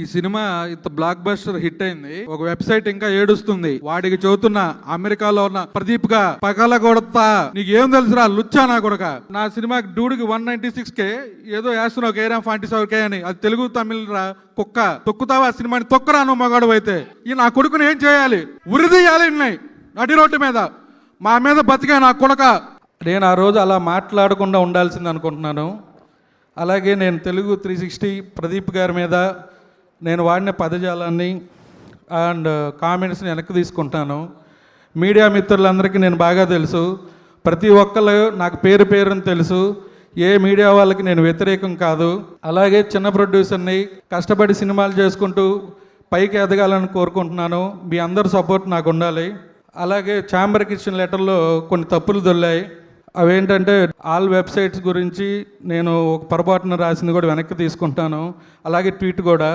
ఈ సినిమా ఇంత block buster hit అయింది. ఒక వెబ్సైట్ ఇంకా ఏడుస్తుంది. వాడికి చదువుతున్న అమెరికాలో ఉన్న ప్రదీప్ గా పగల కొడతా, నీకు ఏం తెలుసురా లుచ్చా నా కొడక, నా సినిమాకి డూడికి 196K ఏదో వేస్తున్నావు కేరా 47K అని. అది తెలుగు తమిళ రా కుక్క, తొక్కుతావా ఆ సినిమాని? తొక్కరా నువ్వు మగాడు అయితే. ఈ నా కొడుకుని ఏం చేయాలి? ఉరిదీయాలి నడి రోడ్డు మీద. మా మీద బతికే నా కొడక. నేను ఆ రోజు అలా మాట్లాడకుండా ఉండాల్సింది అనుకుంటున్నాను. అలాగే నేను తెలుగు 360 ప్రదీప్ గారి మీద నేను వాడిన పదజాలాన్ని అండ్ కామెంట్స్ని వెనక్కి తీసుకుంటాను. మీడియా మిత్రులందరికీ నేను బాగా తెలుసు. ప్రతి ఒక్కళ్ళు నాకు పేరు పేరుని తెలుసు. ఏ మీడియా వాళ్ళకి నేను వ్యతిరేకం కాదు. అలాగే చిన్న ప్రొడ్యూసర్ని, కష్టపడి సినిమాలు చేసుకుంటూ పైకి ఎదగాలని కోరుకుంటున్నాను. మీ అందరు సపోర్ట్ నాకు ఉండాలి. అలాగే ఛాంబర్కి ఇచ్చిన లెటర్లో కొన్ని తప్పులు దొల్లాయి. అవేంటంటే ఆల్ వెబ్సైట్స్ గురించి నేను ఒక పొరపాటున రాసింది కూడా వెనక్కి తీసుకుంటాను. అలాగే ట్వీట్ కూడా.